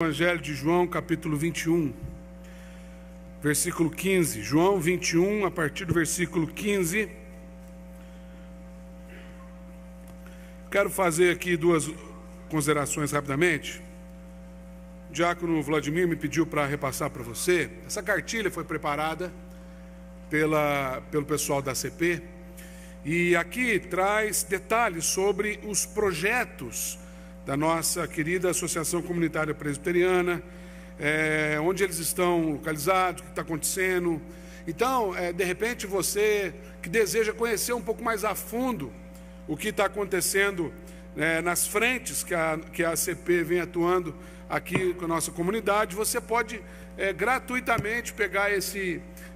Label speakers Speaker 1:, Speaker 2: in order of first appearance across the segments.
Speaker 1: Evangelho de João, capítulo 21, versículo 15. João 21, a partir do versículo 15. Quero fazer aqui duas considerações rapidamente. O diácono Vladimir me pediu para repassar para você. Essa cartilha foi preparada pelo pessoal da ACP e aqui traz detalhes sobre os projetos da nossa querida Associação Comunitária Presbiteriana, onde eles estão localizados, o que está acontecendo. Então, de repente, você que deseja conhecer um pouco mais a fundo o que está acontecendo nas frentes que a ACP vem atuando aqui com a nossa comunidade, você pode gratuitamente pegar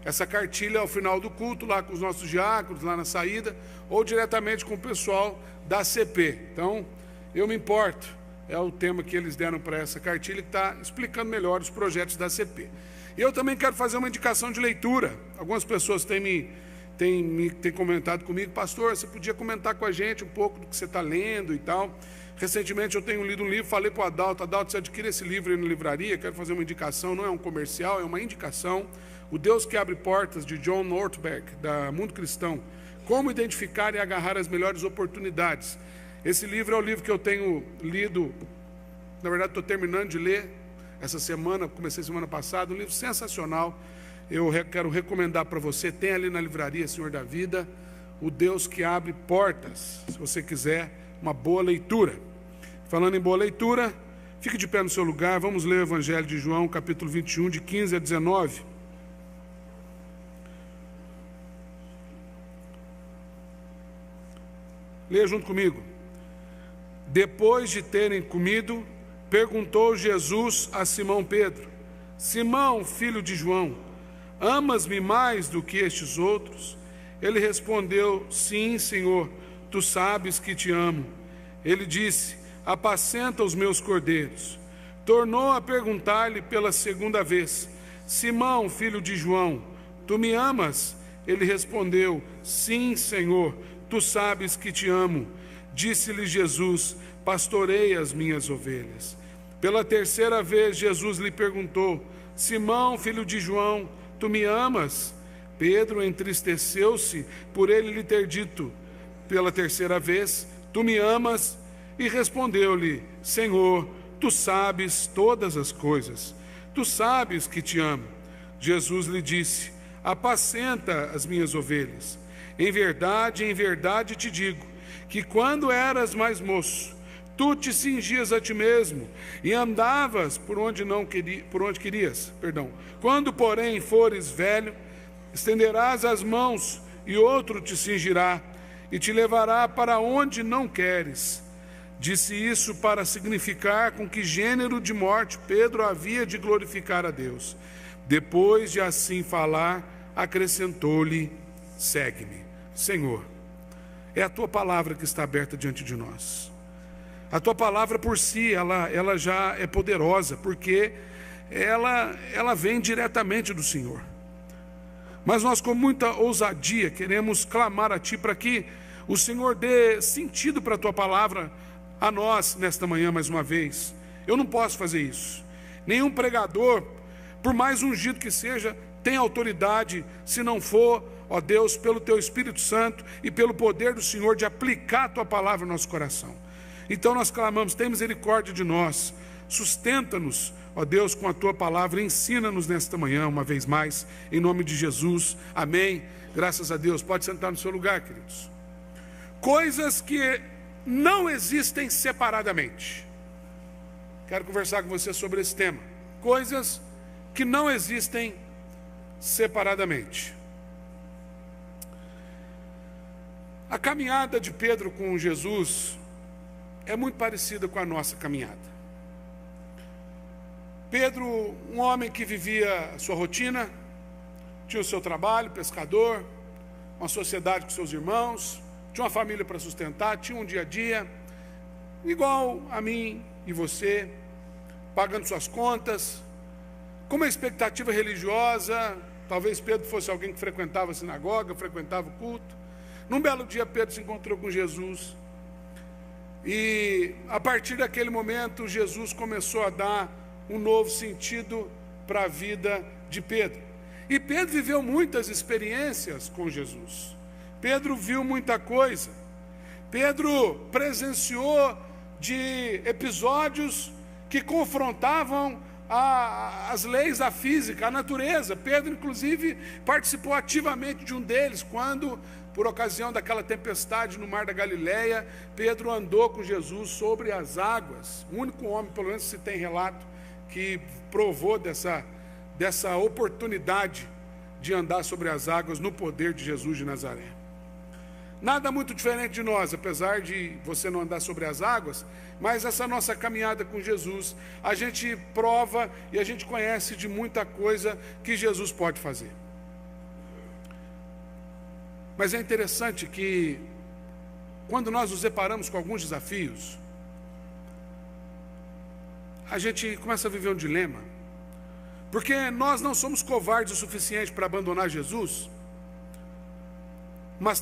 Speaker 1: essa cartilha ao final do culto, lá com os nossos diáconos, lá na saída, ou diretamente com o pessoal da ACP. Então, eu me importo, é o tema que eles deram para essa cartilha, que está explicando melhor os projetos da ACP. E eu também quero fazer uma indicação de leitura. Algumas pessoas têm comentado comigo: pastor, você podia comentar com a gente um pouco do que você está lendo e tal. Recentemente eu tenho lido um livro, falei para o Adalto: você adquire esse livro aí na livraria. Quero fazer uma indicação, não é um comercial, é uma indicação. O Deus que Abre Portas, de John Ortberg, da Mundo Cristão. Como identificar e agarrar as melhores oportunidades. Esse livro é o livro que eu tenho lido, na verdade estou terminando de ler essa semana, comecei semana passada, um livro sensacional. Eu quero recomendar para você, tem ali na livraria Senhor da Vida, o Deus que Abre Portas, se você quiser uma boa leitura. Falando em boa leitura, fique de pé no seu lugar, vamos ler o Evangelho de João, capítulo 21, de 15 a 19. Leia junto comigo. Depois de terem comido, perguntou Jesus a Simão Pedro: Simão, filho de João, amas-me mais do que estes outros? Ele respondeu: sim, Senhor, tu sabes que te amo. Ele disse: apacenta os meus cordeiros. Tornou a perguntar-lhe pela segunda vez: Simão, filho de João, tu me amas? Ele respondeu: sim, Senhor, tu sabes que te amo. Disse-lhe Jesus: pastorei as minhas ovelhas. Pela terceira vez Jesus lhe perguntou: Simão, filho de João, tu me amas? Pedro entristeceu-se por ele lhe ter dito pela terceira vez: tu me amas? E respondeu-lhe: Senhor, tu sabes todas as coisas, tu sabes que te amo. Jesus lhe disse: apacenta as minhas ovelhas. Em verdade te digo, que quando eras mais moço, tu te cingias a ti mesmo e andavas por onde querias. Quando, porém, fores velho, estenderás as mãos e outro te cingirá e te levará para onde não queres. Disse isso para significar com que gênero de morte Pedro havia de glorificar a Deus. Depois de assim falar, acrescentou-lhe: segue-me. Senhor, é a Tua palavra que está aberta diante de nós. A Tua palavra por si, ela já é poderosa, porque ela vem diretamente do Senhor. Mas nós, com muita ousadia, queremos clamar a Ti para que o Senhor dê sentido para a Tua palavra a nós nesta manhã mais uma vez. Eu não posso fazer isso. Nenhum pregador, por mais ungido que seja, tem autoridade, se não for, ó Deus, pelo Teu Espírito Santo e pelo poder do Senhor de aplicar a Tua palavra no nosso coração. Então nós clamamos: tem misericórdia de nós, sustenta-nos, ó Deus, com a Tua palavra, ensina-nos nesta manhã, uma vez mais, em nome de Jesus, amém. Graças a Deus. Pode sentar no seu lugar, queridos. Coisas que não existem separadamente. Quero conversar com você sobre esse tema. Coisas que não existem separadamente. A caminhada de Pedro com Jesus é muito parecida com a nossa caminhada. Pedro, um homem que vivia a sua rotina, tinha o seu trabalho, pescador, uma sociedade com seus irmãos, tinha uma família para sustentar, tinha um dia a dia, igual a mim e você, pagando suas contas, com uma expectativa religiosa. Talvez Pedro fosse alguém que frequentava a sinagoga, frequentava o culto. Num belo dia, Pedro se encontrou com Jesus. E a partir daquele momento, Jesus começou a dar um novo sentido para a vida de Pedro. E Pedro viveu muitas experiências com Jesus. Pedro viu muita coisa. Pedro presenciou de episódios que confrontavam as leis da física, a natureza. Pedro, inclusive, participou ativamente de um deles, quando, por ocasião daquela tempestade no mar da Galileia, Pedro andou com Jesus sobre as águas. O único homem, pelo menos se tem relato, que provou dessa oportunidade de andar sobre as águas no poder de Jesus de Nazaré. Nada muito diferente de nós, apesar de você não andar sobre as águas, mas essa nossa caminhada com Jesus, a gente prova e a gente conhece de muita coisa que Jesus pode fazer. Mas é interessante que, quando nós nos deparamos com alguns desafios, a gente começa a viver um dilema, porque nós não somos covardes o suficiente para abandonar Jesus, mas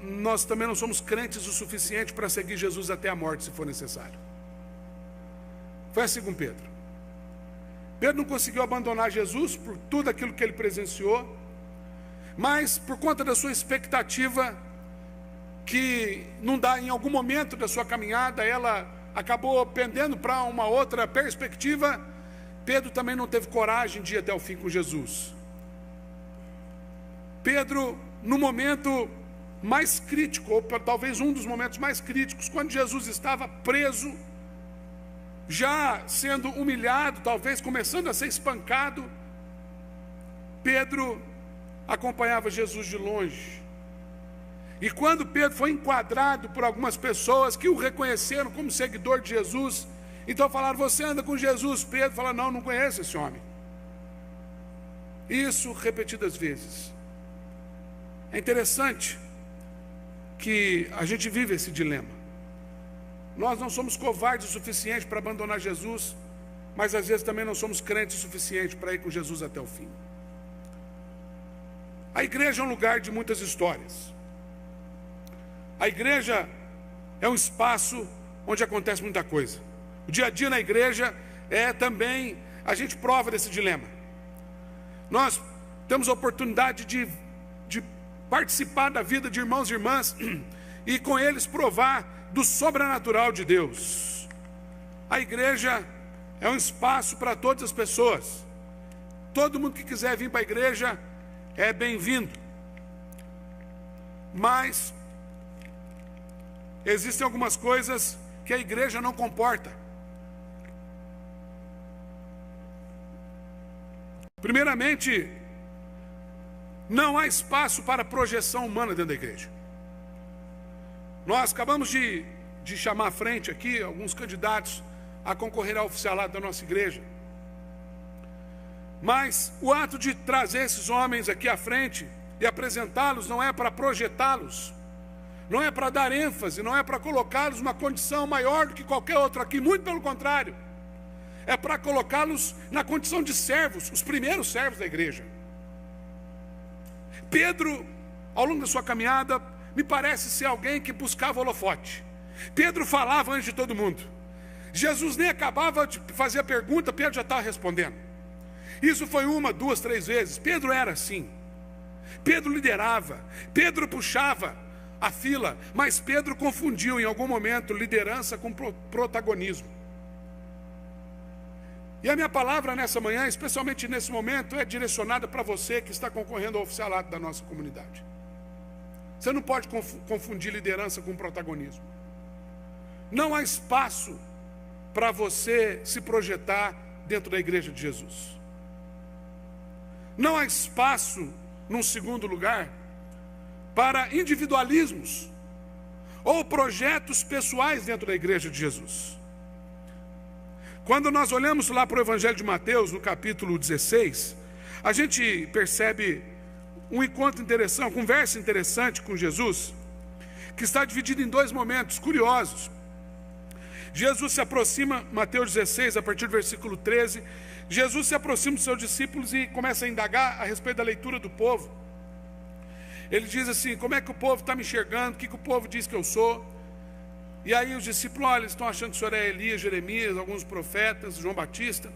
Speaker 1: nós também não somos crentes o suficiente para seguir Jesus até a morte, se for necessário. Foi assim com Pedro. Pedro não conseguiu abandonar Jesus por tudo aquilo que ele presenciou, mas por conta da sua expectativa, que não dá, em algum momento da sua caminhada, ela acabou pendendo para uma outra perspectiva. Pedro também não teve coragem de ir até o fim com Jesus. Pedro, no momento mais crítico, ou talvez um dos momentos mais críticos, quando Jesus estava preso, já sendo humilhado, talvez começando a ser espancado, Pedro acompanhava Jesus de longe. E quando Pedro foi enquadrado por algumas pessoas que o reconheceram como seguidor de Jesus, então falaram: você anda com Jesus? Pedro fala: não conheço esse homem. Isso repetidas vezes. É interessante que a gente vive esse dilema. Nós não somos covardes o suficiente para abandonar Jesus, mas às vezes também não somos crentes o suficiente para ir com Jesus até o fim. A igreja é um lugar de muitas histórias. A igreja é um espaço onde acontece muita coisa. O dia a dia na igreja é também, a gente prova desse dilema. Nós temos a oportunidade de participar da vida de irmãos e irmãs e com eles provar do sobrenatural de Deus. A igreja é um espaço para todas as pessoas. Todo mundo que quiser vir para a igreja é bem-vindo. Mas existem algumas coisas que a igreja não comporta. Primeiramente, não há espaço para projeção humana dentro da igreja. Nós acabamos de chamar à frente aqui alguns candidatos a concorrer ao oficialato da nossa igreja. Mas o ato de trazer esses homens aqui à frente e apresentá-los não é para projetá-los, não é para dar ênfase, não é para colocá-los numa condição maior do que qualquer outro aqui, muito pelo contrário. É para colocá-los na condição de servos, os primeiros servos da igreja. Pedro, ao longo da sua caminhada, me parece ser alguém que buscava holofote. Pedro falava antes de todo mundo. Jesus nem acabava de fazer a pergunta, Pedro já estava respondendo. Isso foi 1, 2, 3 vezes. Pedro era assim. Pedro liderava, Pedro puxava a fila, mas Pedro confundiu em algum momento liderança com protagonismo. E a minha palavra nessa manhã, especialmente nesse momento, é direcionada para você que está concorrendo ao oficialato da nossa comunidade. Você não pode confundir liderança com protagonismo. Não há espaço para você se projetar dentro da igreja de Jesus. Não há espaço, num segundo lugar, para individualismos ou projetos pessoais dentro da igreja de Jesus. Quando nós olhamos lá para o Evangelho de Mateus, no capítulo 16, a gente percebe um encontro interessante, uma conversa interessante com Jesus, que está dividido em 2 momentos curiosos. Jesus se aproxima, Mateus 16, a partir do versículo 13, Jesus se aproxima dos seus discípulos e começa a indagar a respeito da leitura do povo. Ele diz assim: como é que o povo está me enxergando? O que o povo diz que eu sou? E aí os discípulos: olha, eles estão achando que o senhor é Elias, Jeremias, alguns profetas, João Batista.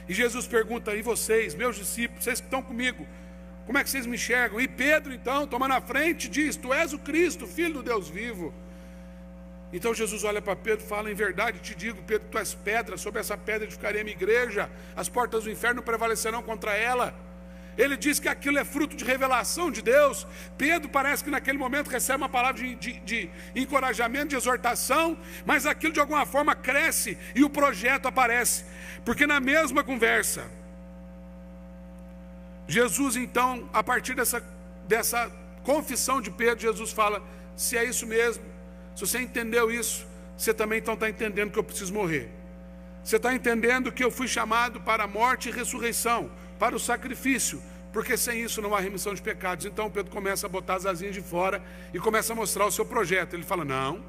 Speaker 1: E Jesus pergunta: e vocês, meus discípulos, vocês que estão comigo, como é que vocês me enxergam? E Pedro então, tomando a frente, diz: tu és o Cristo, Filho do Deus vivo. Então Jesus olha para Pedro e fala: em verdade te digo, Pedro, tu és pedra, sobre essa pedra edificarei a minha igreja, as portas do inferno prevalecerão contra ela. Ele diz que aquilo é fruto de revelação de Deus. Pedro parece que naquele momento recebe uma palavra de encorajamento, de exortação, mas aquilo de alguma forma cresce e o projeto aparece. Porque na mesma conversa, Jesus então, a partir dessa confissão de Pedro, Jesus fala: se é isso mesmo, se você entendeu isso, você também então está entendendo que eu preciso morrer. Você está entendendo que eu fui chamado para a morte e ressurreição, para o sacrifício, porque sem isso não há remissão de pecados. Então Pedro começa a botar as asinhas de fora e começa a mostrar o seu projeto. Ele fala: não,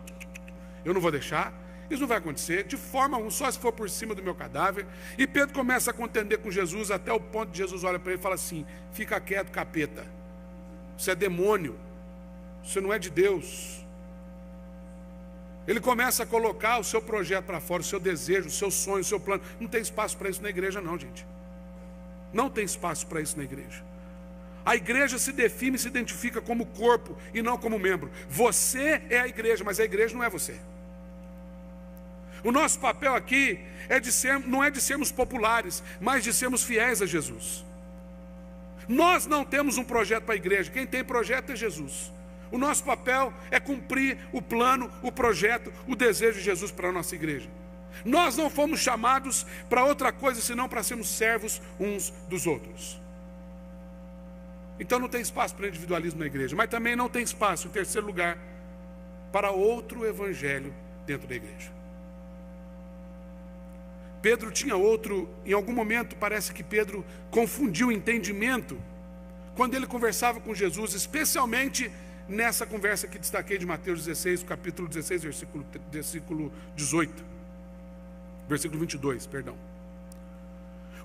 Speaker 1: eu não vou deixar, isso não vai acontecer de forma alguma, só se for por cima do meu cadáver. E Pedro começa a contender com Jesus, até o ponto de Jesus olha para ele e fala assim: fica quieto, capeta, isso é demônio, isso não é de Deus. Ele começa a colocar o seu projeto para fora, o seu desejo, o seu sonho, o seu plano. Não tem espaço para isso na igreja não, gente. Não tem espaço para isso na igreja. A igreja se define, se identifica como corpo e não como membro. Você é a igreja, mas a igreja não é você. O nosso papel aqui não é de sermos populares, mas de sermos fiéis a Jesus. Nós não temos um projeto para a igreja, quem tem projeto é Jesus. O nosso papel é cumprir o plano, o projeto, o desejo de Jesus para a nossa igreja. Nós não fomos chamados para outra coisa senão para sermos servos uns dos outros. Então não tem espaço para individualismo na igreja, mas também não tem espaço, em terceiro lugar, para outro evangelho dentro da igreja. Pedro tinha outro, em algum momento parece que Pedro confundiu o entendimento quando ele conversava com Jesus, especialmente nessa conversa que destaquei de Mateus 16, capítulo 16, versículo 18. Versículo 22, perdão.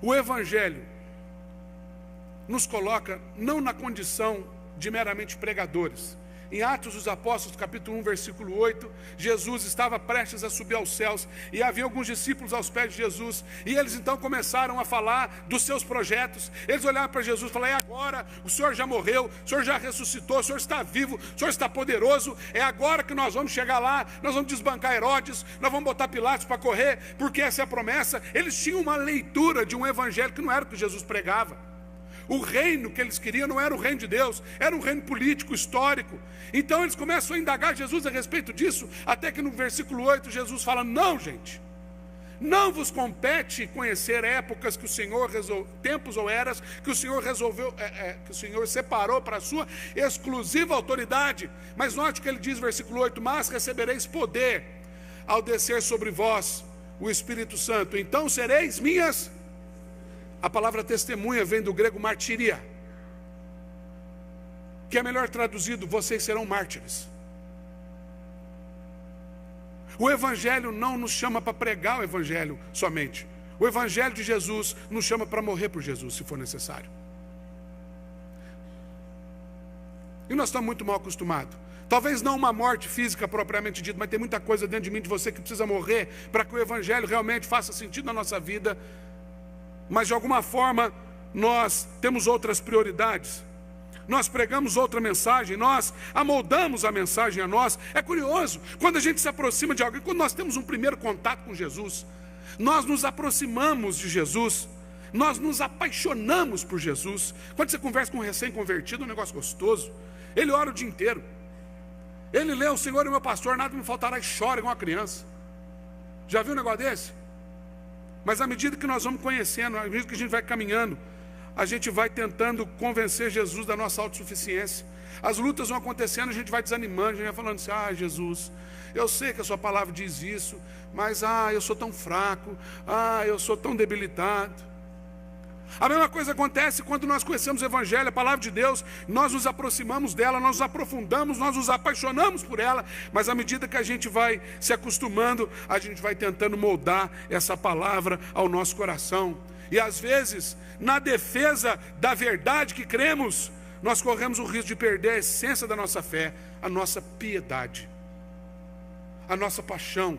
Speaker 1: O Evangelho nos coloca não na condição de meramente pregadores. Em Atos dos Apóstolos, capítulo 1, versículo 8, Jesus estava prestes a subir aos céus e havia alguns discípulos aos pés de Jesus, e eles então começaram a falar dos seus projetos. Eles olharam para Jesus e falaram: é agora, o Senhor já morreu, o Senhor já ressuscitou, o Senhor está vivo, o Senhor está poderoso, é agora que nós vamos chegar lá, nós vamos desbancar Herodes, nós vamos botar Pilatos para correr, porque essa é a promessa. Eles tinham uma leitura de um evangelho que não era o que Jesus pregava. O reino que eles queriam não era o reino de Deus, era um reino político, histórico. Então eles começam a indagar Jesus a respeito disso, até que no versículo 8 Jesus fala: não, gente, não vos compete conhecer épocas que o Senhor tempos ou eras que o Senhor resolveu, que o Senhor separou para a sua exclusiva autoridade. Mas note o que ele diz, versículo 8: mas recebereis poder ao descer sobre vós o Espírito Santo, então sereis minhas. A palavra testemunha vem do grego martiria, que é melhor traduzido: vocês serão mártires. O Evangelho não nos chama para pregar o Evangelho somente. O Evangelho de Jesus nos chama para morrer por Jesus, se for necessário. E nós estamos muito mal acostumados. Talvez não uma morte física propriamente dita, mas tem muita coisa dentro de mim, de você, que precisa morrer para que o Evangelho realmente faça sentido na nossa vida. Mas de alguma forma nós temos outras prioridades, nós pregamos outra mensagem, nós amoldamos a mensagem a nós. É curioso, quando a gente se aproxima de alguém, quando nós temos um primeiro contato com Jesus, nós nos aproximamos de Jesus, nós nos apaixonamos por Jesus. Quando você conversa com um recém-convertido, é um negócio gostoso. Ele ora o dia inteiro, ele lê: o Senhor é meu pastor, nada me faltará, e chora igual uma criança. Já viu um negócio desse? Mas à medida que nós vamos conhecendo, à medida que a gente vai caminhando, a gente vai tentando convencer Jesus da nossa autossuficiência. As lutas vão acontecendo, a gente vai desanimando, a gente vai falando assim: ah, Jesus, eu sei que a sua palavra diz isso, mas eu sou tão fraco, eu sou tão debilitado. A mesma coisa acontece quando nós conhecemos o Evangelho, a palavra de Deus, nós nos aproximamos dela, nós nos aprofundamos, nós nos apaixonamos por ela, mas à medida que a gente vai se acostumando, a gente vai tentando moldar essa palavra ao nosso coração. E às vezes, na defesa da verdade que cremos, nós corremos o risco de perder a essência da nossa fé, a nossa piedade, a nossa paixão,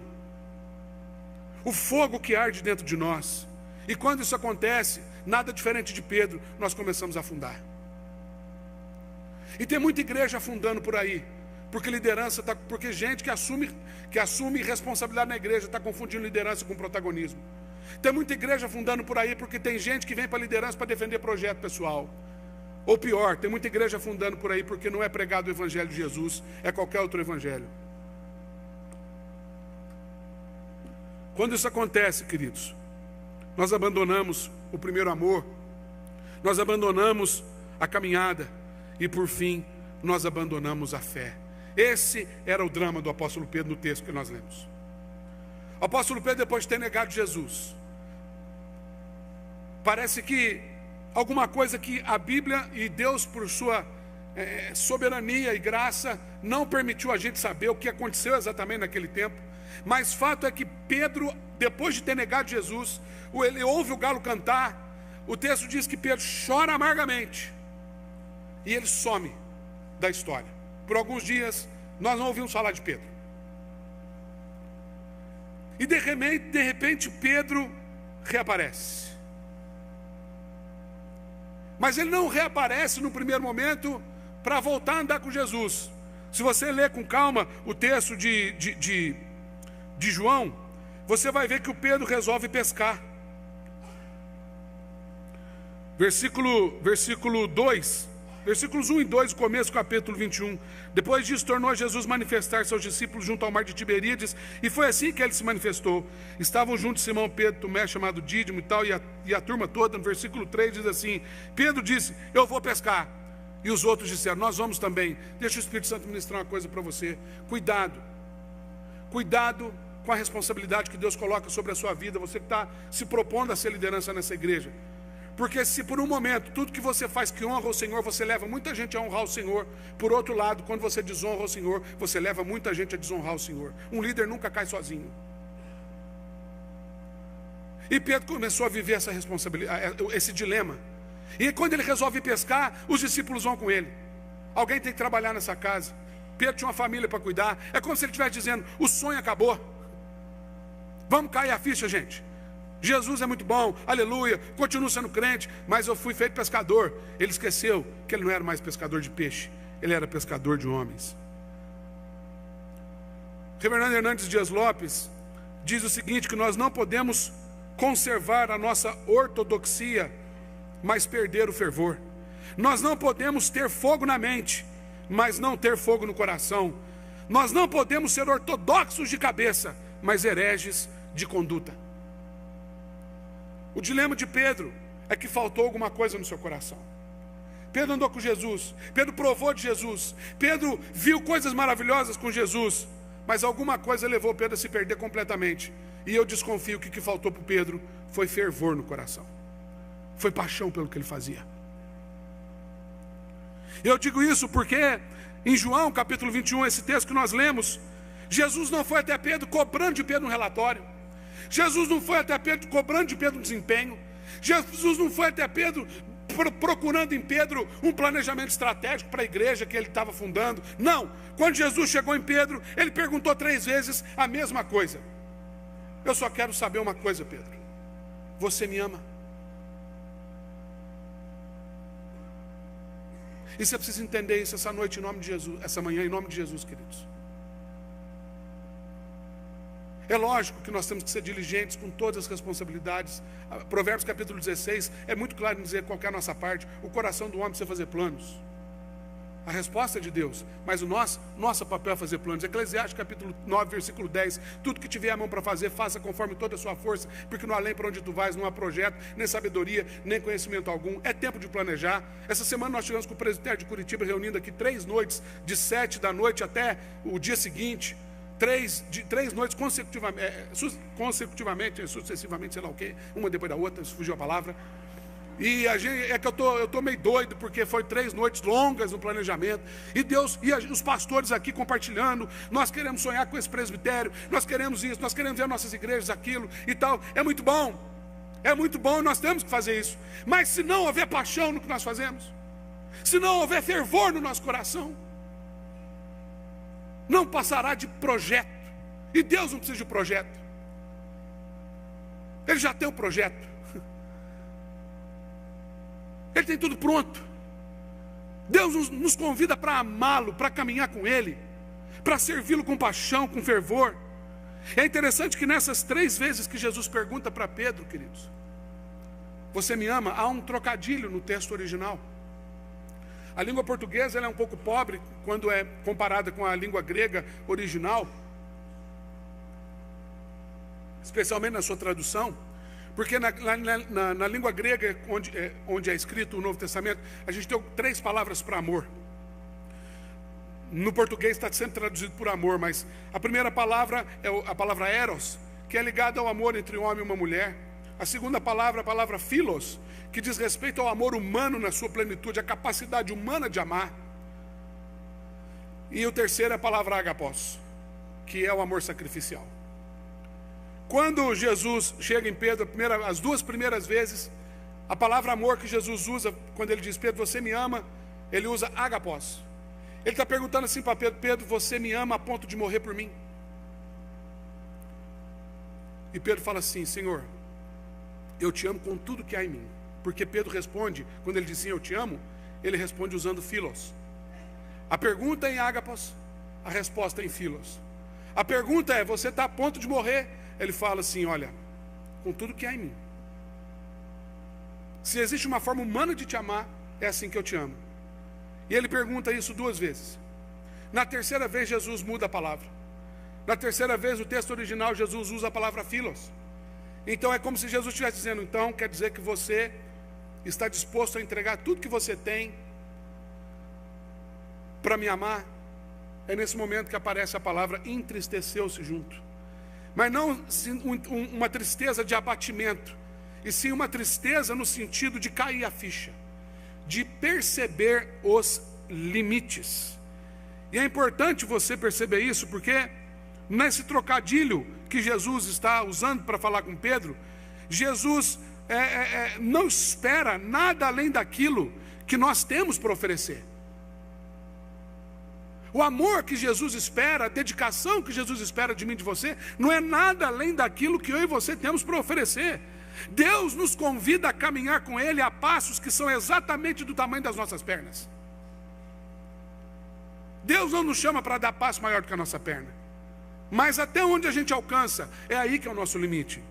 Speaker 1: o fogo que arde dentro de nós. E quando isso acontece, nada diferente de Pedro, nós começamos a afundar. E tem muita igreja afundando por aí, porque liderança porque gente que assume responsabilidade na igreja está confundindo liderança com protagonismo. Tem muita igreja afundando por aí porque tem gente que vem para a liderança para defender projeto pessoal. Ou pior, tem muita igreja afundando por aí porque não é pregado o evangelho de Jesus, é qualquer outro evangelho. Quando isso acontece, queridos, nós abandonamos o primeiro amor, nós abandonamos a caminhada e, por fim, nós abandonamos a fé. Esse era o drama do apóstolo Pedro no texto que nós lemos. O apóstolo Pedro, depois de ter negado Jesus, parece que alguma coisa que a Bíblia e Deus, por sua soberania e graça, não permitiu a gente saber o que aconteceu exatamente naquele tempo. Mas fato é que Pedro, depois de ter negado Jesus, ele ouve o galo cantar. O texto diz que Pedro chora amargamente e ele some da história. Por alguns dias nós não ouvimos falar de Pedro. E de repente Pedro reaparece. Mas ele não reaparece no primeiro momento para voltar a andar com Jesus. Se você ler com calma o texto de João, você vai ver que o Pedro resolve pescar. Versículo 2, versículos 1 e 2, o começo do capítulo 21. Depois disso, tornou Jesus manifestar-se aos discípulos junto ao mar de Tiberíades, e foi assim que ele se manifestou. Estavam juntos Simão, Pedro, Tomé, chamado Dídimo e tal, e a turma toda. No versículo 3 diz assim: Pedro disse, eu vou pescar. E os outros disseram, nós vamos também. Deixa o Espírito Santo ministrar uma coisa para você. Cuidado com a responsabilidade que Deus coloca sobre a sua vida, você que está se propondo a ser liderança nessa igreja. Porque se por um momento, tudo que você faz que honra o Senhor, você leva muita gente a honrar o Senhor. Por outro lado, quando você desonra o Senhor, você leva muita gente a desonrar o Senhor. Um líder nunca cai sozinho. E Pedro começou a viver essa responsabilidade, esse dilema. E quando ele resolve pescar, os discípulos vão com ele. Alguém tem que trabalhar nessa casa. Pedro tinha uma família para cuidar. É como se ele estivesse dizendo, o sonho acabou. Vamos cair a ficha, gente. Jesus é muito bom, aleluia, continuo sendo crente, mas eu fui feito pescador. Ele esqueceu que ele não era mais pescador de peixe, ele era pescador de homens. Reverendo Hernandes Dias Lopes diz o seguinte, que nós não podemos conservar a nossa ortodoxia, mas perder o fervor. Nós não podemos ter fogo na mente, mas não ter fogo no coração. Nós não podemos ser ortodoxos de cabeça, mas hereges de conduta. O dilema de Pedro é que faltou alguma coisa no seu coração. Pedro andou com Jesus, Pedro provou de Jesus, Pedro viu coisas maravilhosas com Jesus, mas alguma coisa levou Pedro a se perder completamente. E eu desconfio que o que faltou para Pedro foi fervor no coração, foi paixão pelo que ele fazia. Eu digo isso porque em João capítulo 21, esse texto que nós lemos, Jesus não foi até Pedro cobrando de Pedro um relatório. Jesus não foi até Pedro cobrando de Pedro um desempenho. Jesus não foi até Pedro procurando em Pedro um planejamento estratégico para a igreja que ele estava fundando. Não, quando Jesus chegou em Pedro, ele perguntou 3 vezes a mesma coisa. Eu só quero saber uma coisa, Pedro. Você me ama? E você precisa entender isso essa noite em nome de Jesus, essa manhã em nome de Jesus, queridos. É lógico que nós temos que ser diligentes com todas as responsabilidades. Provérbios capítulo 16 é muito claro em dizer qual que é a nossa parte. O coração do homem precisa fazer planos. A resposta é de Deus, mas o nosso papel é fazer planos. Eclesiastes capítulo 9, versículo 10. Tudo que tiver a mão para fazer, faça conforme toda a sua força, porque no além para onde tu vais não há projeto, nem sabedoria, nem conhecimento algum. É tempo de planejar. Essa semana nós tivemos com o presbitério de Curitiba reunindo aqui 3 noites, de 7 da noite até o dia seguinte. 3 noites consecutivamente, sucessivamente, sei lá o quê, uma depois da outra, fugiu a palavra. E eu estou meio doido, porque foi 3 noites longas no planejamento. E Deus, os pastores aqui compartilhando, nós queremos sonhar com esse presbitério, nós queremos isso, nós queremos ver nossas igrejas, aquilo e tal. É muito bom, nós temos que fazer isso. Mas se não houver paixão no que nós fazemos, se não houver fervor no nosso coração, não passará de projeto. E Deus não precisa de projeto. Ele já tem o projeto. Ele tem tudo pronto. Deus nos convida para amá-lo, para caminhar com Ele, para servi-lo com paixão, com fervor. É interessante que nessas 3 vezes que Jesus pergunta para Pedro, queridos, você me ama? Há um trocadilho no texto original. A língua portuguesa ela é um pouco pobre quando é comparada com a língua grega original, especialmente na sua tradução, porque na língua grega, onde é escrito o Novo Testamento, a gente tem 3 palavras para amor. No português está sendo traduzido por amor, mas a primeira palavra é a palavra eros, que é ligada ao amor entre um homem e uma mulher. A segunda palavra é a palavra philos, que diz respeito ao amor humano na sua plenitude, a capacidade humana de amar. E o terceiro é a palavra agapos, que é o amor sacrificial. Quando Jesus chega em Pedro, as 2 primeiras vezes, a palavra amor que Jesus usa, quando ele diz, Pedro, você me ama, ele usa agapos. Ele está perguntando assim para Pedro, Pedro, você me ama a ponto de morrer por mim? E Pedro fala assim, Senhor, eu te amo com tudo que há em mim. Porque Pedro responde, quando ele diz sim, eu te amo, ele responde usando philos. A pergunta é em agapos, a resposta é em philos. A pergunta é, você está a ponto de morrer? Ele fala assim, olha, com tudo que há em mim. Se existe uma forma humana de te amar, é assim que eu te amo. E ele pergunta isso 2 vezes. Na terceira vez, Jesus muda a palavra. Na terceira vez, o texto original, Jesus usa a palavra philos. Então é como se Jesus estivesse dizendo, então quer dizer que você está disposto a entregar tudo que você tem para me amar? É nesse momento que aparece a palavra entristeceu-se junto. Mas não uma tristeza de abatimento, e sim uma tristeza no sentido de cair a ficha, de perceber os limites. E é importante você perceber isso, porque nesse trocadilho que Jesus está usando para falar com Pedro, Jesus não espera nada além daquilo que nós temos para oferecer. O amor que Jesus espera, a dedicação que Jesus espera de mim e de você, não é nada além daquilo que eu e você temos para oferecer. Deus nos convida a caminhar com Ele a passos que são exatamente do tamanho das nossas pernas. Deus não nos chama para dar passo maior do que a nossa perna. Mas até onde a gente alcança, é aí que é o nosso limite.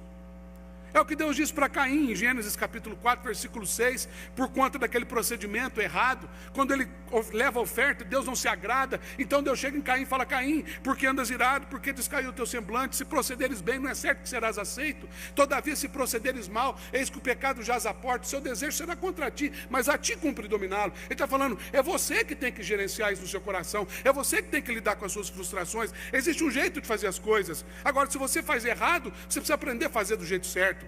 Speaker 1: É o que Deus diz para Caim, em Gênesis capítulo 4, versículo 6, por conta daquele procedimento errado, quando ele leva a oferta, Deus não se agrada, então Deus chega em Caim e fala, Caim, por que andas irado, por que descaiu o teu semblante, se procederes bem, não é certo que serás aceito, todavia se procederes mal, eis que o pecado jaz à porta, o seu desejo será contra ti, mas a ti cumpre dominá-lo. Ele está falando, é você que tem que gerenciar isso no seu coração, é você que tem que lidar com as suas frustrações, existe um jeito de fazer as coisas. Agora, se você faz errado, você precisa aprender a fazer do jeito certo.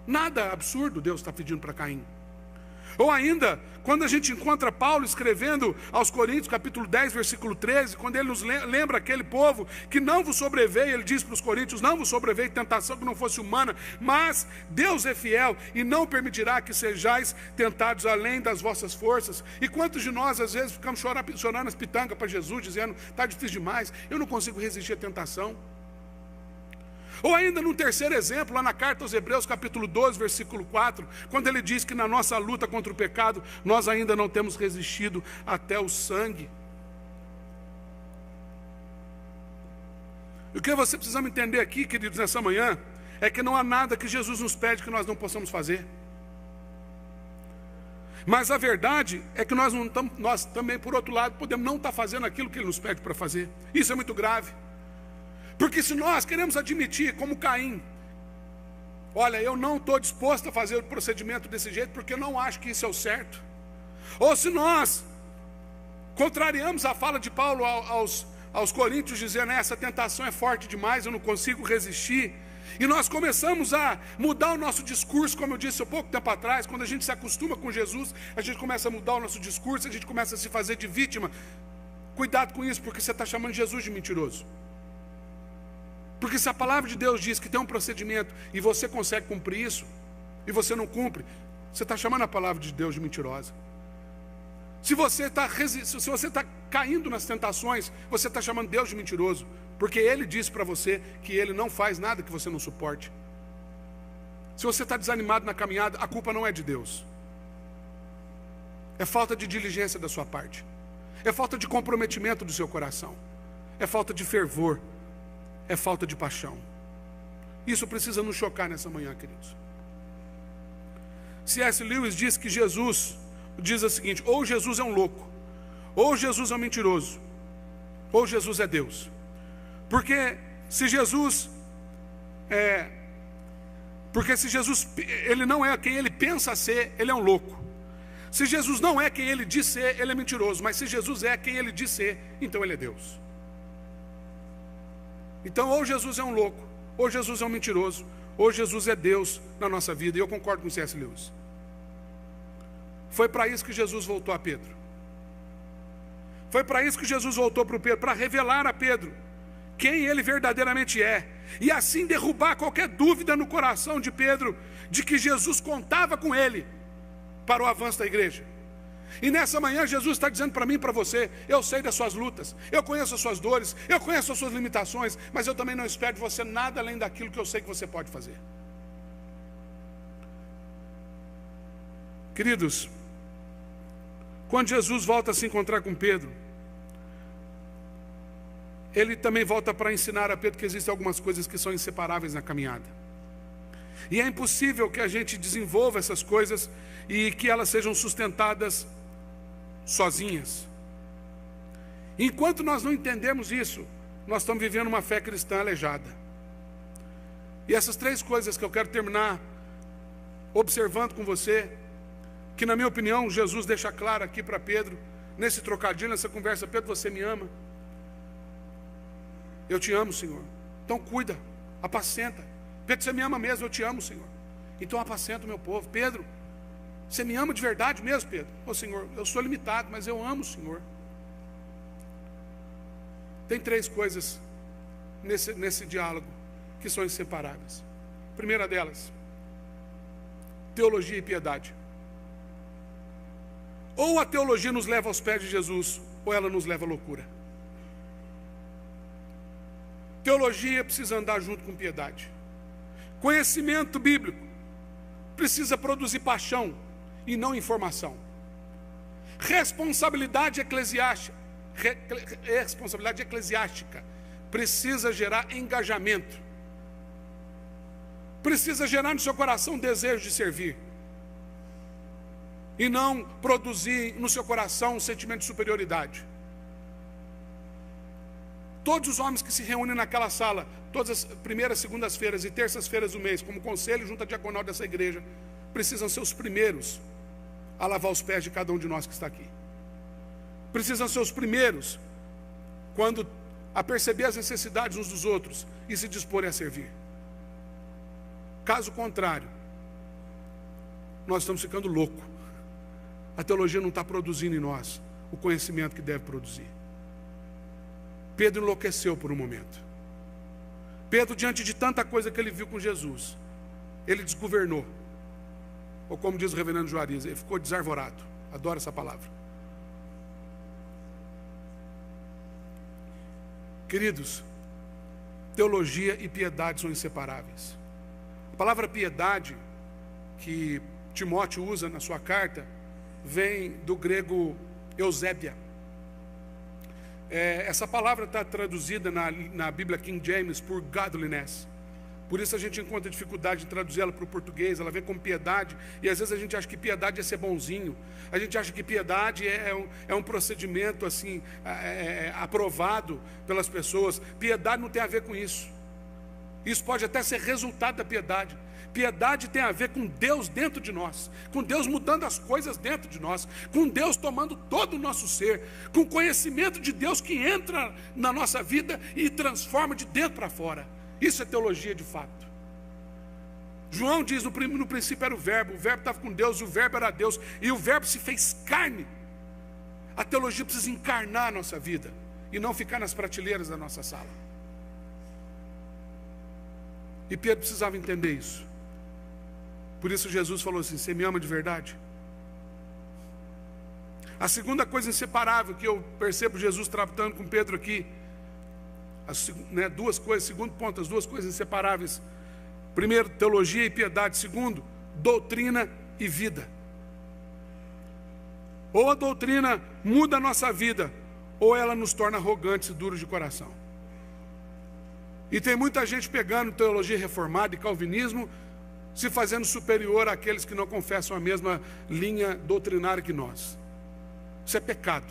Speaker 1: Nada absurdo Deus está pedindo para Caim. Ou ainda, quando a gente encontra Paulo escrevendo aos Coríntios, capítulo 10, versículo 13, quando ele nos lembra aquele povo que não vos sobreveio, ele diz para os Coríntios, não vos sobreveio tentação que não fosse humana, mas Deus é fiel e não permitirá que sejais tentados além das vossas forças. E quantos de nós às vezes ficamos chorando as pitangas para Jesus, dizendo, está difícil demais, eu não consigo resistir à tentação. Ou ainda num terceiro exemplo, lá na carta aos Hebreus, capítulo 12, versículo 4, quando ele diz que na nossa luta contra o pecado, nós ainda não temos resistido até o sangue. E o que você precisa entender aqui, queridos, nessa manhã, é que não há nada que Jesus nos pede que nós não possamos fazer. Mas a verdade é que nós também, por outro lado, podemos não estar fazendo aquilo que Ele nos pede para fazer. Isso é muito grave. Porque se nós queremos admitir, como Caim, olha, eu não estou disposto a fazer o procedimento desse jeito, porque eu não acho que isso é o certo. Ou se nós contrariamos a fala de Paulo aos Coríntios, dizendo, essa tentação é forte demais, eu não consigo resistir. E nós começamos a mudar o nosso discurso, como eu disse há pouco tempo atrás, quando a gente se acostuma com Jesus, a gente começa a mudar o nosso discurso, a gente começa a se fazer de vítima. Cuidado com isso, porque você está chamando Jesus de mentiroso. Porque se a palavra de Deus diz que tem um procedimento e você consegue cumprir isso, e você não cumpre, você está chamando a palavra de Deus de mentirosa. Se você está caindo nas tentações, você está chamando Deus de mentiroso, porque Ele disse para você que Ele não faz nada que você não suporte. Se você está desanimado na caminhada, a culpa não é de Deus. é falta de diligência da sua parte, é falta de comprometimento do seu coração, é falta de fervor, é falta de paixão. Isso precisa nos chocar nessa manhã, queridos. C.S. Lewis diz que Jesus diz o seguinte: ou Jesus é um louco, ou Jesus é um mentiroso, ou Jesus é Deus. Porque se Jesus ele não é quem ele pensa ser, ele é um louco. Se Jesus não é quem ele diz ser, ele é mentiroso. Mas se Jesus é quem ele diz ser, então ele é Deus. Então ou Jesus é um louco, ou Jesus é um mentiroso, ou Jesus é Deus na nossa vida. E eu concordo com C.S. Lewis. Foi para isso que Jesus voltou a Pedro. Foi para isso que Jesus voltou para o Pedro, para revelar a Pedro quem ele verdadeiramente é, e assim derrubar qualquer dúvida no coração de Pedro, de que Jesus contava com ele para o avanço da igreja. E nessa manhã Jesus está dizendo para mim e para você: eu sei das suas lutas, eu conheço as suas dores, eu conheço as suas limitações, mas eu também não espero de você nada além daquilo que eu sei que você pode fazer. Queridos, quando Jesus volta a se encontrar com Pedro, ele também volta para ensinar a Pedro que existem algumas coisas que são inseparáveis na caminhada. E é impossível que a gente desenvolva essas coisas e que elas sejam sustentadas sozinhas. Enquanto nós não entendermos isso, nós estamos vivendo uma fé cristã aleijada. E essas três coisas que eu quero terminar observando com você, que na minha opinião Jesus deixa claro aqui para Pedro, nesse trocadilho, nessa conversa: Pedro, você me ama? Eu te amo, Senhor. Então cuida, apacenta. Pedro, você me ama mesmo? Eu te amo, Senhor. Então apacenta o meu povo. Pedro, você me ama de verdade mesmo, Pedro? Ô Senhor, eu sou limitado, mas eu amo o Senhor. Tem três coisas nesse diálogo que são inseparáveis. A primeira delas, teologia e piedade. Ou a teologia nos leva aos pés de Jesus, ou ela nos leva à loucura. Teologia precisa andar junto com piedade. Conhecimento bíblico precisa produzir paixão e não informação. Responsabilidade eclesiástica precisa gerar engajamento. Precisa gerar no seu coração um desejo de servir. E não produzir no seu coração um sentimento de superioridade. Todos os homens que se reúnem naquela sala, todas as primeiras, segundas-feiras e terças-feiras do mês, como conselho junto à diaconal dessa igreja, precisam ser os primeiros a lavar os pés de cada um de nós que está aqui. Precisam ser os primeiros a perceber as necessidades uns dos outros e se disporem a servir. Caso contrário, nós estamos ficando loucos. A teologia não está produzindo em nós o conhecimento que deve produzir. Pedro enlouqueceu por um momento. Pedro, diante de tanta coisa que ele viu com Jesus, ele desgovernou. Ou como diz o reverendo Juarez, ele ficou desarvorado. Adoro essa palavra. Queridos, teologia e piedade são inseparáveis. A palavra piedade, que Timóteo usa na sua carta, vem do grego eusébia. Essa palavra está traduzida na Bíblia King James por godliness. Por isso a gente encontra dificuldade de traduzir ela para o português. Ela vem como piedade, e às vezes a gente acha que piedade é ser bonzinho. A gente acha que piedade é um procedimento assim, aprovado pelas pessoas. Piedade não tem a ver com isso. Isso pode até ser resultado da piedade. Piedade tem a ver com Deus dentro de nós, com Deus mudando as coisas dentro de nós, com Deus tomando todo o nosso ser, com o conhecimento de Deus que entra na nossa vida e transforma de dentro para fora. Isso é teologia de fato. João diz: no princípio era o verbo estava com Deus, o verbo era Deus, e o verbo se fez carne. A teologia precisa encarnar a nossa vida e não ficar nas prateleiras da nossa sala. E Pedro precisava entender isso. Por isso Jesus falou assim: você me ama de verdade? A segunda coisa inseparável que eu percebo Jesus tratando com Pedro aqui, duas coisas, segundo ponto, as duas coisas inseparáveis. Primeiro, teologia e piedade. Segundo, doutrina e vida. Ou a doutrina muda a nossa vida, ou ela nos torna arrogantes e duros de coração. E tem muita gente pegando teologia reformada e calvinismo, se fazendo superior àqueles que não confessam a mesma linha doutrinária que nós. Isso é pecado.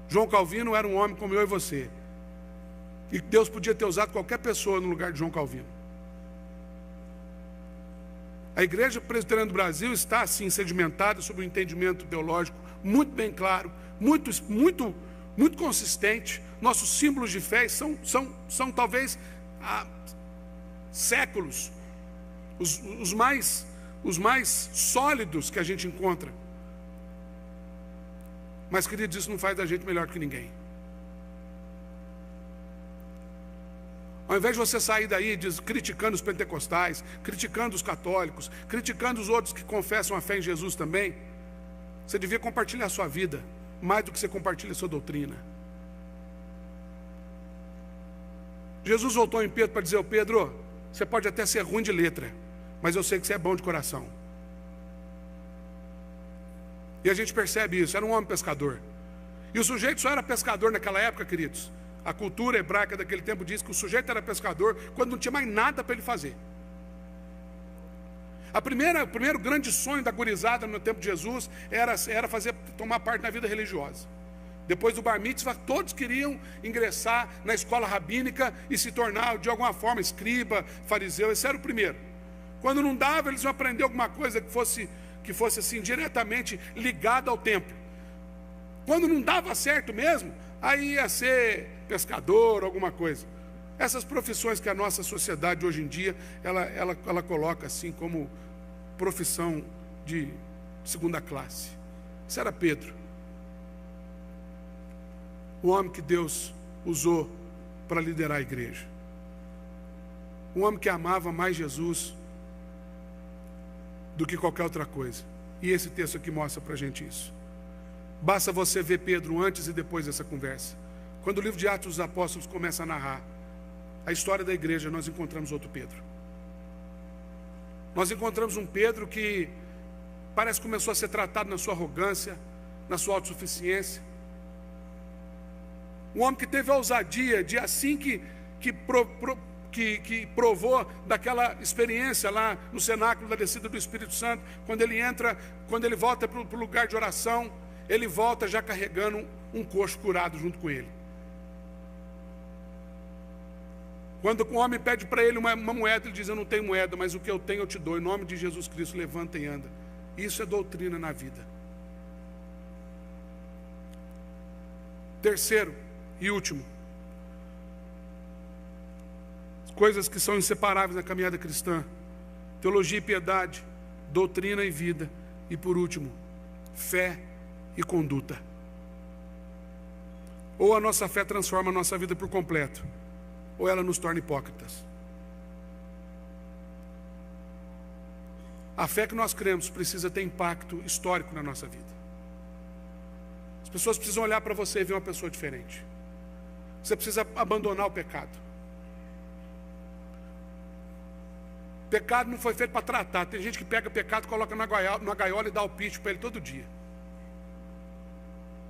Speaker 1: João Calvino era um homem como eu e você. E Deus podia ter usado qualquer pessoa no lugar de João Calvino. A Igreja Presbiteriana do Brasil está, assim, sedimentada sobre um entendimento teológico muito bem claro, muito consistente. Nossos símbolos de fé são talvez há séculos os mais sólidos que a gente encontra. Mas, queridos, isso não faz da gente melhor que ninguém. Ao invés de você sair daí criticando os pentecostais, criticando os católicos, criticando os outros que confessam a fé em Jesus também, você devia compartilhar a sua vida, mais do que você compartilha a sua doutrina. Jesus voltou em Pedro para dizer ao Pedro: você pode até ser ruim de letra, mas eu sei que você é bom de coração. E a gente percebe isso. Era um homem pescador. E o sujeito só era pescador naquela época, queridos. A cultura hebraica daquele tempo diz que o sujeito era pescador quando não tinha mais nada para ele fazer. O primeiro grande sonho da gurizada no tempo de Jesus era tomar parte na vida religiosa. Depois do bar mitzvah, todos queriam ingressar na escola rabínica e se tornar, de alguma forma, escriba, fariseu. Esse era o primeiro. Quando não dava, eles iam aprender alguma coisa que fosse assim, diretamente ligada ao templo. Quando não dava certo mesmo, aí ia ser pescador, alguma coisa. Essas profissões que a nossa sociedade hoje em dia, ela coloca assim como profissão de segunda classe. Isso era Pedro. O homem que Deus usou para liderar a igreja. Um homem que amava mais Jesus do que qualquer outra coisa. E esse texto aqui mostra para a gente isso. Basta você ver Pedro antes e depois dessa conversa. Quando o livro de Atos dos Apóstolos começa a narrar a história da igreja, nós encontramos outro Pedro. Nós encontramos um Pedro que parece que começou a ser tratado na sua arrogância, na sua autossuficiência. Um homem que teve a ousadia de, assim que provou daquela experiência lá no cenáculo da descida do Espírito Santo, quando ele volta para o lugar de oração, ele volta já carregando um coxo curado junto com ele. Quando um homem pede para ele uma moeda, ele diz: eu não tenho moeda, mas o que eu tenho eu te dou, em nome de Jesus Cristo, levanta e anda. Isso é doutrina na vida. Terceiro e último, coisas que são inseparáveis na caminhada cristã: teologia e piedade, doutrina e vida, e por último, fé e conduta. Ou a nossa fé transforma a nossa vida por completo, ou ela nos torna hipócritas. A fé que nós cremos precisa ter impacto histórico na nossa vida. As pessoas precisam olhar para você e ver uma pessoa diferente. Você precisa abandonar o pecado. Pecado não foi feito para tratar. Tem gente que pega pecado, coloca na gaiola e dá o picho para ele todo dia.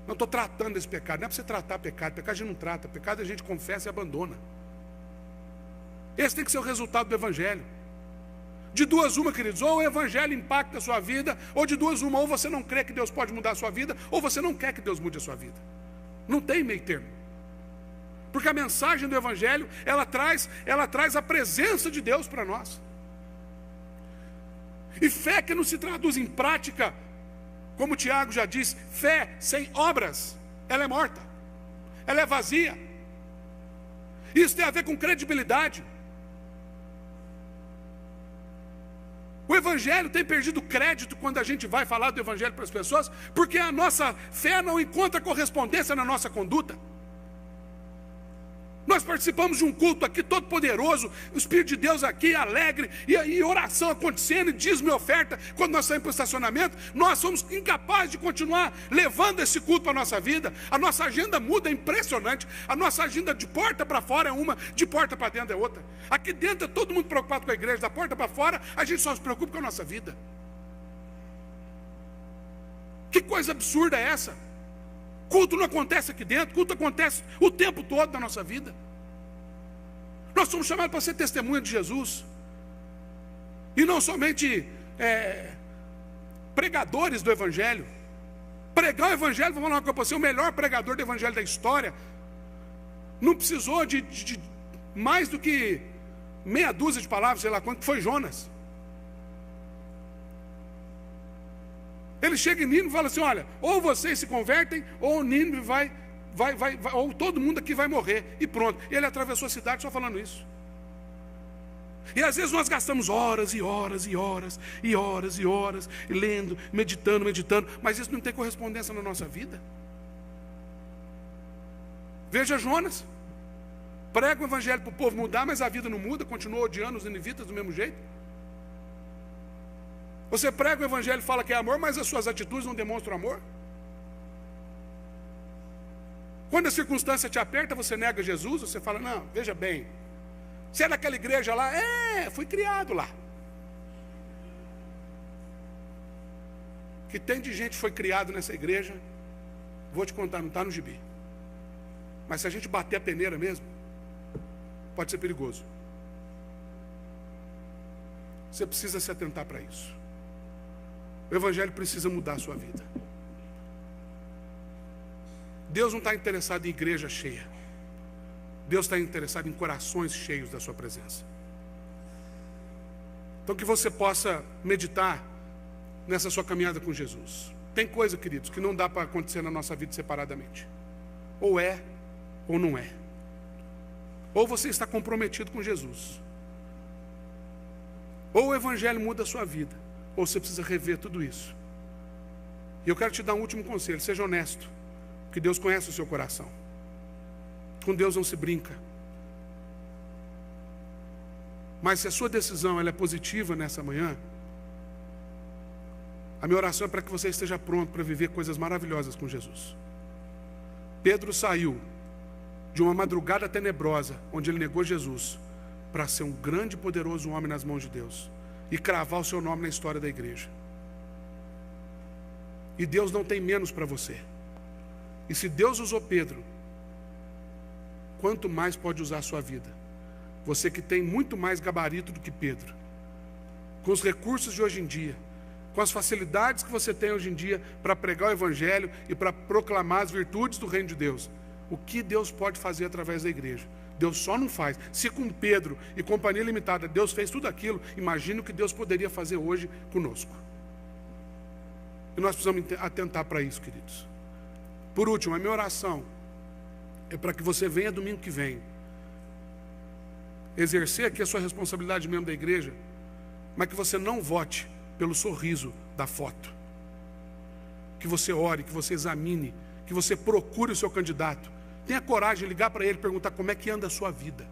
Speaker 1: Não estou tratando desse pecado. Não é para você tratar pecado. Pecado a gente não trata. Pecado a gente confessa e abandona. Esse tem que ser o resultado do Evangelho. De duas uma, queridos: ou o Evangelho impacta a sua vida, ou de duas uma, ou você não crê que Deus pode mudar a sua vida, ou você não quer que Deus mude a sua vida. Não tem meio termo. Porque a mensagem do Evangelho, ela traz a presença de Deus para nós. E fé que não se traduz em prática, como o Tiago já diz, fé sem obras, ela é morta, ela é vazia. Isso tem a ver com credibilidade. O Evangelho tem perdido crédito quando a gente vai falar do Evangelho para as pessoas, porque a nossa fé não encontra correspondência na nossa conduta. Nós participamos de um culto aqui todo poderoso, o Espírito de Deus aqui alegre, e oração acontecendo, e dízimo e oferta. Quando nós saímos para o estacionamento, nós somos incapazes de continuar levando esse culto para a nossa vida. A nossa agenda muda, é impressionante. A nossa agenda de porta para fora é uma, de porta para dentro é outra. Aqui dentro é todo mundo preocupado com a igreja, da porta para fora a gente só se preocupa com a nossa vida. Que coisa absurda é essa? Culto não acontece aqui dentro, culto acontece o tempo todo da nossa vida. Nós somos chamados para ser testemunha de Jesus. E não somente pregadores do Evangelho. Pregar o Evangelho, vou falar uma coisa para você, o melhor pregador do Evangelho da história não precisou de mais do que meia dúzia de palavras, sei lá quanto, que foi Jonas. Ele chega em Nínive e fala assim: olha, ou vocês se convertem, ou Nínive ou todo mundo aqui vai morrer. E pronto. Ele atravessou a cidade só falando isso. E às vezes nós gastamos horas e horas e horas e horas e horas lendo, meditando, mas isso não tem correspondência na nossa vida. Veja Jonas. Prega o evangelho para o povo mudar, mas a vida não muda, continua odiando os ninivitas do mesmo jeito. Você prega o evangelho e fala que é amor, mas as suas atitudes não demonstram amor. Quando a circunstância te aperta, você nega Jesus, você fala: não, veja bem, você é daquela igreja lá? Fui criado lá. Que tem de gente que foi criado nessa igreja, vou te contar, não está no gibi. Mas se a gente bater a peneira mesmo, pode ser perigoso. Você precisa se atentar para isso. O evangelho precisa mudar a sua vida. Deus não está interessado em igreja cheia. Deus está interessado em corações cheios da sua presença. Então que você possa meditar nessa sua caminhada com Jesus. Tem coisa, queridos, que não dá para acontecer na nossa vida separadamente. Ou é, ou não é. Ou você está comprometido com Jesus. Ou o evangelho muda a sua vida, ou você precisa rever tudo isso. E eu quero te dar um último conselho: seja honesto, porque Deus conhece o seu coração. Com Deus não se brinca. Mas se a sua decisão ela é positiva nessa manhã, a minha oração é para que você esteja pronto para viver coisas maravilhosas com Jesus. Pedro saiu de uma madrugada tenebrosa, onde ele negou Jesus, para ser um grande e poderoso homem nas mãos de Deus e cravar o seu nome na história da igreja. E Deus não tem menos para você. E se Deus usou Pedro, quanto mais pode usar a sua vida? Você que tem muito mais gabarito do que Pedro, com os recursos de hoje em dia, com as facilidades que você tem hoje em dia para pregar o evangelho e para proclamar as virtudes do reino de Deus, o que Deus pode fazer através da igreja? Deus só não faz. Se com Pedro e Companhia Limitada Deus fez tudo aquilo, imagine o que Deus poderia fazer hoje conosco. E nós precisamos atentar para isso, queridos. Por último, a minha oração é para que você venha domingo que vem exercer aqui a sua responsabilidade de membro da igreja, mas que você não vote pelo sorriso da foto. Que você ore, que você examine, que você procure o seu candidato. Tenha coragem de ligar para ele e perguntar como é que anda a sua vida.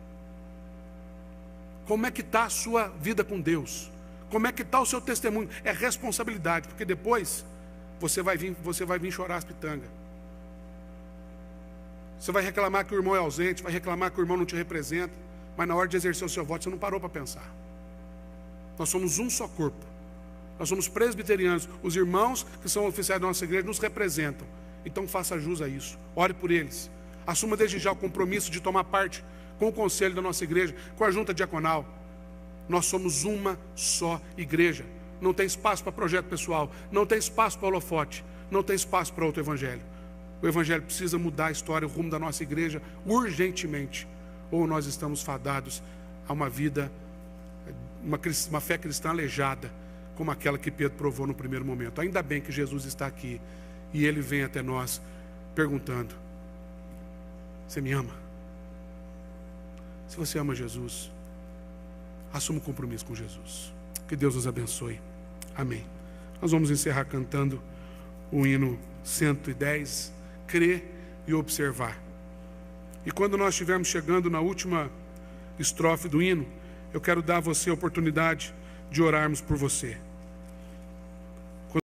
Speaker 1: Como é que está a sua vida com Deus? Como é que está o seu testemunho? É responsabilidade, porque depois você vai vir chorar as pitangas. Você vai reclamar que o irmão é ausente, vai reclamar que o irmão não te representa, mas na hora de exercer o seu voto você não parou para pensar. Nós somos um só corpo. Nós somos presbiterianos. Os irmãos que são oficiais da nossa igreja nos representam. Então faça jus a isso. Ore por eles. Assuma desde já o compromisso de tomar parte com o conselho da nossa igreja, com a junta diaconal. Nós somos uma só igreja. Não tem espaço para projeto pessoal. Não tem espaço para holofote. Não tem espaço para outro evangelho. O evangelho precisa mudar a história, o rumo da nossa igreja urgentemente. Ou nós estamos fadados a uma vida, uma fé cristã aleijada, como aquela que Pedro provou no primeiro momento. Ainda bem que Jesus está aqui e Ele vem até nós perguntando: você me ama? Se você ama Jesus, assuma um compromisso com Jesus. Que Deus nos abençoe. Amém. Nós vamos encerrar cantando o hino 110, crer e observar. E quando nós estivermos chegando na última estrofe do hino, eu quero dar a você a oportunidade de orarmos por você.